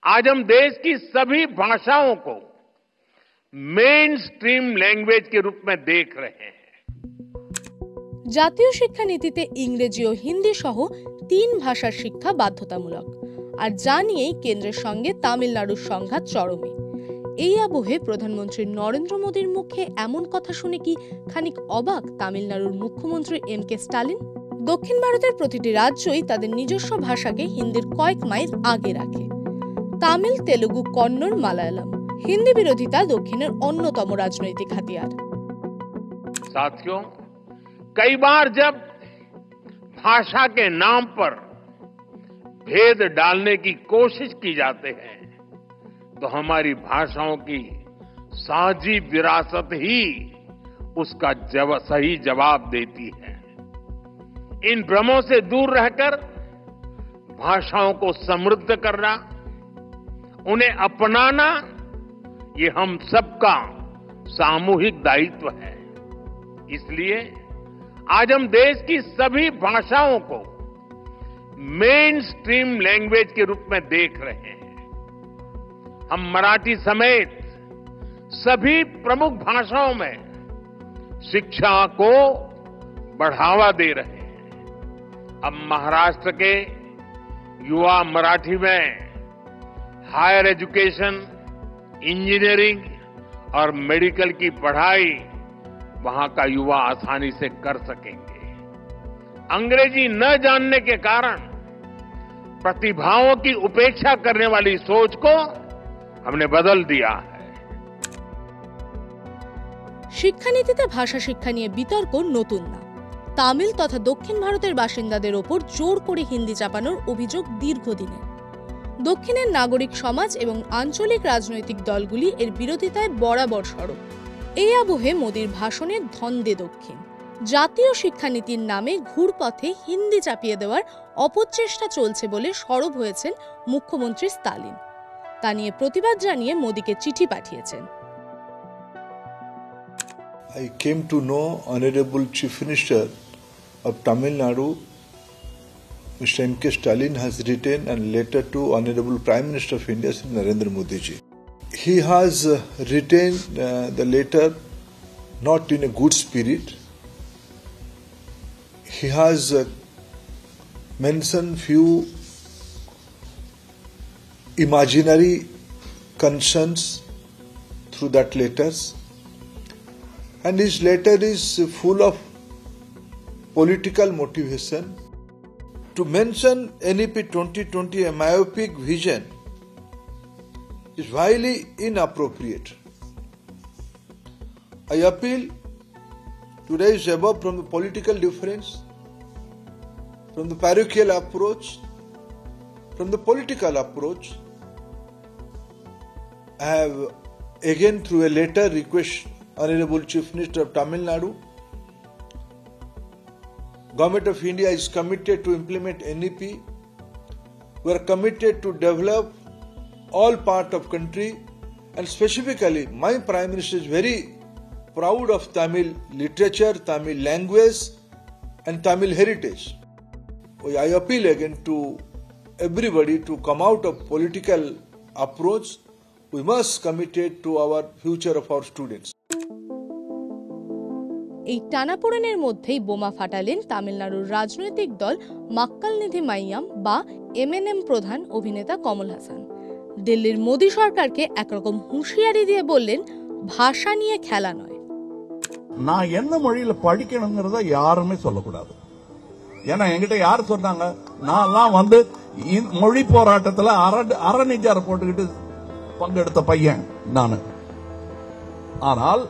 आज हम देश की सभी भाषाओं को मेन स्ट्रीम लैंग्वेज के रूप में देख रहे हैं। জাতীয় শিক্ষানীতিতে ইংরেজি ও হিন্দি সহ 3 ভাষার শিক্ষা বাধ্যতামূলক, আর যা নিয়েই কেন্দ্রের সঙ্গে তামিলনাড়ুর সংঘাত চরমে। এই আবহে প্রধানমন্ত্রী নরেন্দ্র মোদীর মুখে এমন কথা শুনে কি খানিক অবাক তামিলনাড়ুর মুখ্যমন্ত্রী এম.কে. স্টালিন? দক্ষিণ ভারতের প্রতিটি রাজ্যই তাদের নিজস্ব ভাষাকে হিন্দির কয়েক মাইল আগে রাখে। তামিল, তেলুগু, কন্নড়, মালায়ালাম। হিন্দি বিরোধিতা দক্ষিণের অন্যতম রাজনৈতিক হাতিয়ার। साथियों, कई बार जब भाषा के नाम पर भेद डालने की कोशिश की जाते हैं तो हमारी भाषाओं की साझी विरासत ही उसका सही जवाब देती है। इन भ्रमों से दूर रहकर भाषाओं को समृद्ध करना, उन्हें अपनाना, ये हम सबका सामूहिक दायित्व है। इसलिए आज हम देश की सभी भाषाओं को मेन स्ट्रीम लैंग्वेज के रूप में देख रहे हैं। हम मराठी समेत सभी प्रमुख भाषाओं में शिक्षा को बढ़ावा दे रहे हैं। अब महाराष्ट्र के युवा मराठी में हायर एजुकेशन, इंजीनियरिंग और मेडिकल की पढ़ाई वहां का युवा आसानी से कर सकेंगे। अंग्रेजी न जानने के कारण प्रतिभाओं की उपेक्षा करने वाली सोच को हमने बदल दिया है। শিক্ষানীতিতে ভাষা শিক্ষা নিয়ে বিতর্ক নতুন না। তামিল তথা দক্ষিণ ভারতের বাসিন্দাদের ওপর জোর করে হিন্দি চাপানোর অভিযোগ দীর্ঘদিনের। দক্ষিণের নাগরিক সমাজ এবং আঞ্চলিক রাজনৈতিক দলগুলি এর বিরোধিতায় বরাবর সরব। এই আবহে মোদীর ভাষণের ধন্দে দক্ষিণ। জাতীয় শিক্ষানীতির নামে ঘুরপথে হিন্দি চাপিয়ে দেওয়ার অপচেষ্টা চলছে বলে সরব হয়েছেন মুখ্যমন্ত্রী স্টালিন। তা নিয়ে প্রতিবাদ জানিয়ে মোদীকে চিঠি পাঠিয়েছেন। I came to know Honorable Chief Minister of Tamil Nadu, Mr. M.K. Stalin, has written a letter to Honorable Prime Minister of India, Sri Narendra Modi ji. He has written the letter not in a good spirit. He has mentioned few imaginary concerns through that letters, and his letter is full of political motivation. To mention NEP 2020 a myopic vision is highly inappropriate. I appeal to raise above from the political difference, from the parochial approach, from the political approach. I have again through a letter request Honorable Chief Minister of Tamil Nadu. Government of India is committed to implement NEP. We are committed to develop all part of country, and specifically my Prime Minister is very proud of Tamil literature, Tamil language and Tamil heritage. I appeal again to everybody to come out of political approach. We must committed to our future of our students. এই টানাপোড়েনের মধ্যেই বোমা ফাটালেন তামিলনাড়ুর রাজনৈতিক দল মাক্কাল নিধি মাইয়াম বা MNM প্রধান অভিনেতা কমল হাসান। দিল্লির মোদী সরকারকে একরকম হুঁশিয়ারি দিয়ে বললেন, ভাষা নিয়ে খেলা নয়। நான் என்ன மொழியில படிக்கணுங்கிறத யாருமே சொல்லக்கூடாது. ஏன்னா என்கிட்ட யார் சொன்னாங்க, நான் வந்து மொழி போராட்டத்துல அறநிஜார போட்டுக்கிட்டு பங்கெடுத்த பையன் நான். ஆனால்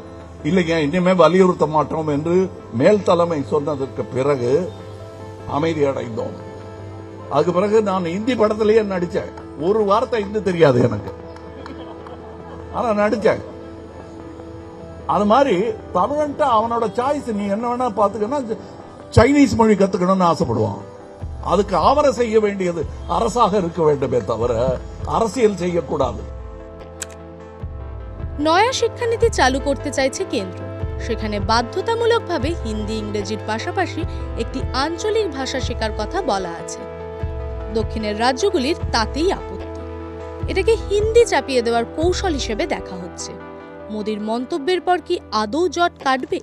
இல்லைங்க, இனிமே வலியுறுத்த மாட்டோம் என்று மேல் தலைமை சொன்னதற்கு பிறகு அமைதி அடைந்தோம். அதுக்கு பிறகு நான் இந்தி படத்திலேயே நடிச்சேன். ஒரு வார்த்தை இந்தி தெரியாது எனக்கு, ஆனா நடிச்சேன். அது மாதிரி தமிழன்ட்டு அவனோட சாய்ஸ், நீ என்ன வேணா பாத்துக்கன்னா சைனீஸ் மொழி கத்துக்கணும்னு ஆசைப்படுவான். அதுக்கு அவரை செய்ய வேண்டியது அரசாக இருக்க வேண்டுமே தவிர அரசியல் செய்யக்கூடாது। নয়া শিক্ষানীতি চালু করতে চাইছে কেন্দ্র। সেখানে বাধ্যতামূলকভাবে হিন্দি, ইংরেজির পাশাপাশি একটি আঞ্চলিক ভাষা শেখার কথা বলা আছে। দক্ষিণের রাজ্যগুলির তাতেই আপত্তি। এটাকে হিন্দি চাপিয়ে দেওয়ার কৌশল হিসেবে দেখা হচ্ছে। মোদির মন্তব্যের পর কি আদৌ জট কাটবে?